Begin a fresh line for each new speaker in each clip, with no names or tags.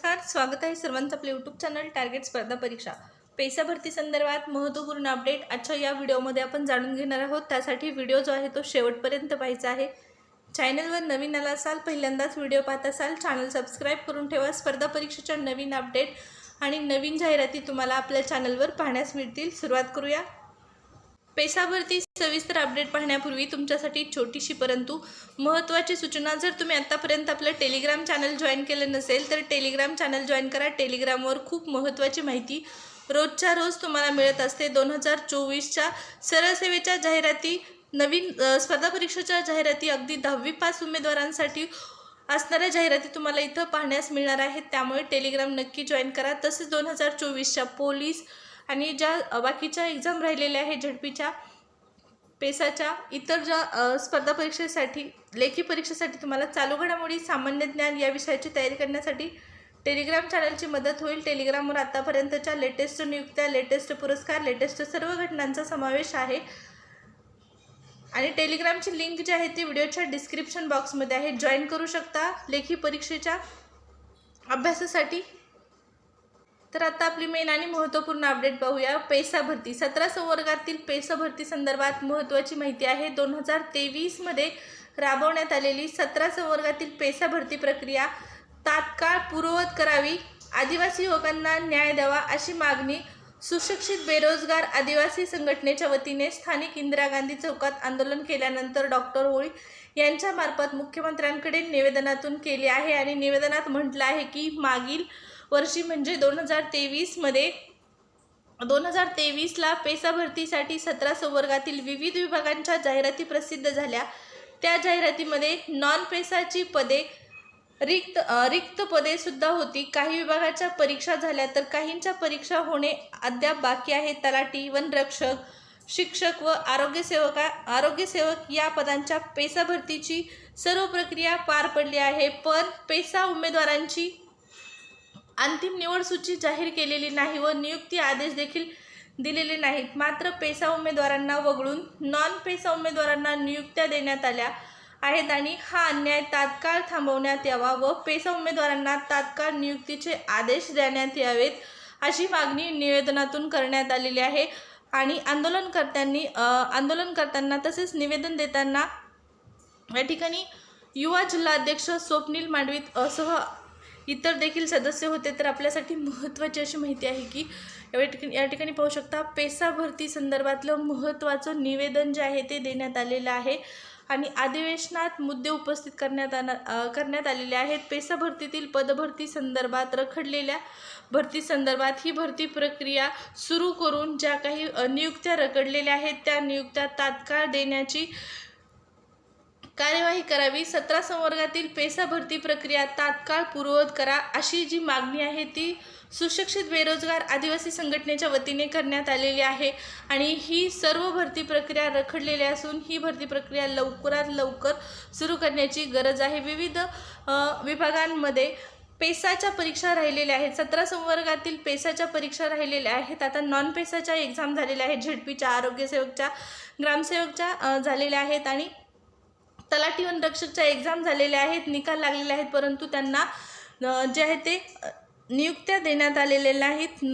नमस्कार, स्वागत आहे सर्वांचं आपल्या यूट्यूब चॅनल टार्गेट स्पर्धा परीक्षा पेसा भरती संदर्भात महत्त्वपूर्ण अपडेट आजच्या या व्हिडिओमध्ये आपण जाणून घेणार आहोत। त्यासाठी व्हिडिओ जो आहे तो शेवटपर्यंत पाहायचा आहे। चॅनलवर नवीन आला असाल, पहिल्यांदाच व्हिडिओ पाहत असाल, चॅनल सबस्क्राइब करून ठेवा। स्पर्धा परीक्षेच्या नवीन अपडेट आणि नवीन जाहिराती तुम्हाला आपल्या चॅनलवर पाहण्यास मिळतील। सुरुवात करूया। पेसा भरती सविस्तर अपडेट पाहण्यापूर्वी तुमच्यासाठी छोटीशी परंतु महत्त्वाची सूचना। जर तुम्ही आतापर्यंत आपलं टेलिग्राम चॅनल जॉईन केलं नसेल तर टेलिग्राम चॅनल जॉईन करा। टेलिग्रामवर खूप महत्त्वाची माहिती रोजच्या रोज तुम्हाला मिळत असते। 2024च्या सरळ सेवेच्या जाहिराती, नवीन स्पर्धा परीक्षेच्या जाहिराती, अगदी 10वी पास उमेदवारांसाठी असणाऱ्या जाहिराती तुम्हाला इथं पाहण्यास मिळणार आहेत। त्यामुळे टेलिग्राम नक्की जॉईन करा। तसेच 2024च्या पोलीस आणि ज्या बाकीच्या एक्झाम राहिलेल्या आहेत, झडपीच्या, पेसाच्या, इतर ज्या स्पर्धा परीक्षेसाठी, लेखी परीक्षेसाठी तुम्हाला चालू घडामोडी, सामान्य ज्ञान या विषयाची तयारी करण्यासाठी टेलिग्राम चॅनलची मदत होईल। टेलिग्रामवर आतापर्यंतच्या लेटेस्ट नियुक्त्या, लेटेस्ट पुरस्कार, लेटेस्ट सर्व घटनांचा समावेश आहे आणि टेलिग्रामची लिंक जी आहे ती व्हिडिओच्या डिस्क्रिप्शन बॉक्समध्ये आहे। जॉईन करू शकता लेखी परीक्षेच्या अभ्यासासाठी। तर आता आपली मेन आणि महत्त्वपूर्ण अपडेट पाहूया। पेसा भरती 17 संवर्गातील पेसा भरती संदर्भात महत्त्वाची माहिती आहे। 2023 मध्ये राबवण्यात आलेली 17 संवर्गातील पेसा भरती प्रक्रिया तात्काळ पूर्ववत करावी। आदिवासी युवकांना न्याय द्यावा अशी मागणी सुशिक्षित बेरोजगार आदिवासी संघटनेच्या वतीने स्थानिक इंदिरा गांधी चौकात आंदोलन केल्यानंतर डॉक्टर होळी यांच्या मार्फत मुख्यमंत्र्यांकडे निवेदनातून केली आहे। आणि निवेदनात म्हटलं आहे की मागील वर्षी म्हणजे 2023ला पेसा भरतीसाठी 17 संवर्गातील विविध विभागांच्या जाहिराती प्रसिद्ध झाल्या। त्या जाहिरातीमध्ये नॉन पेसाची पदे, रिक्त पदे सुद्धा होती। काही विभागाच्या परीक्षा झाल्या तर काहींच्या परीक्षा होणे अद्याप बाकी आहे। तलाठी, वनरक्षक, शिक्षक व आरोग्यसेवक या पदांच्या पेसा भरतीची सर्व प्रक्रिया पार पडली आहे। पण पेसा उमेदवारांची अंतिम निवड सूची जाहीर केलेली नाही व नियुक्ती आदेश देखील दिलेले नाहीत। मात्र पेसा उमेदवारांना वगळून नॉन पेसा उमेदवारांना नियुक्त्या देण्यात आल्या आहेत आणि हा अन्याय तात्काळ थांबवण्यात यावा व पेसा उमेदवारांना तात्काळ नियुक्तीचे आदेश देण्यात यावेत अशी मागणी निवेदनातून करण्यात आलेली आहे। आणि आंदोलन करताना तसेच निवेदन देताना या ठिकाणी युवा जिल्हाध्यक्ष स्वप्नील मांडवीत सह इतर देखील सदस्य होते। तर आपल्यासाठी महत्त्वाची अशी माहिती आहे की या ठिकाणी पाहू शकता, पेसा भरती संदर्भातलं महत्त्वाचं निवेदन जे आहे ते देण्यात आलेलं आहे आणि अधिवेशनात मुद्दे उपस्थित करण्यात आलेले आहेत। पेसा भरतीतील पदभरती संदर्भात, रखडलेल्या भरती संदर्भात ही भरती प्रक्रिया सुरू करून ज्या काही नियुक्त्या रखडलेल्या आहेत त्या नियुक्त्या तात्काळ देण्याची कार्यवाही करावी। 17 संवर्गातील पेसा भरती प्रक्रिया तात्काळ पूर्ववत करा अशी जी मागणी आहे ती सुशिक्षित बेरोजगार आदिवासी संघटनेच्या वतीने करण्यात आलेली आहे। आणि ही सर्व भरती प्रक्रिया रखडलेली असून ही भरती प्रक्रिया लवकरात लवकर सुरू करण्याची गरज आहे। विविध विभागांमध्ये पेसाच्या परीक्षा राहिलेल्या आहेत। 17 संवर्गातील पेसाच्या परीक्षा राहिलेल्या आहेत। आता नॉन पेसाच्या एक्झाम झालेल्या आहेत। झडपीच्या, आरोग्यसेवकच्या, ग्रामसेवकच्या झालेल्या आहेत आणि तलाठी वनरक्षकच्या एक्झाम झालेल्या आहेत, निकाल लागलेले आहेत, परंतु त्यांना जे आहे ते नियुक्त्या देण्यात आलेल्या नाहीत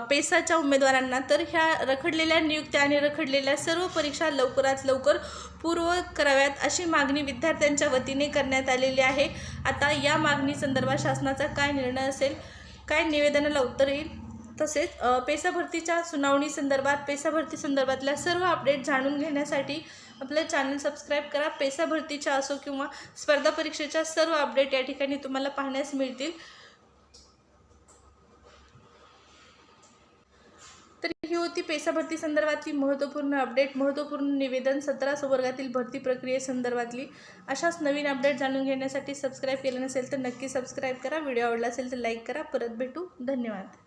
पेसाच्या उमेदवारांना। तर ह्या रखडलेल्या नियुक्त्या आणि रखडलेल्या सर्व परीक्षा लवकरात लवकर पूर्ववत कराव्यात अशी मागणी विद्यार्थ्यांच्या वतीने करण्यात आलेली आहे। आता या मागणी संदर्भात शासनाचा काय निर्णय असेल, काय निवेदनाला उत्तर येईल, तसेच पेसा भरतीच्या सुनावणी संदर्भात, पेसा भरती संदर्भातल्या सर्व अपडेट जाणून घेण्यासाठी आपलं चॅनल सबस्क्राईब करा। पेसा भरतीच्या असो किंवा स्पर्धा परीक्षेच्या सर्व अपडेट या ठिकाणी तुम्हाला पाहण्यास मिळतील। तर ही होती पेसा भरती संदर्भातली महत्त्वपूर्ण अपडेट, महत्त्वपूर्ण निवेदन 17 संवर्गातील भरती प्रक्रियेसंदर्भातली। अशाच नवीन अपडेट जाणून घेण्यासाठी सबस्क्राईब केलं नसेल तर नक्की सबस्क्राईब करा। व्हिडिओ आवडला असेल तर लाईक करा। परत भेटू, धन्यवाद।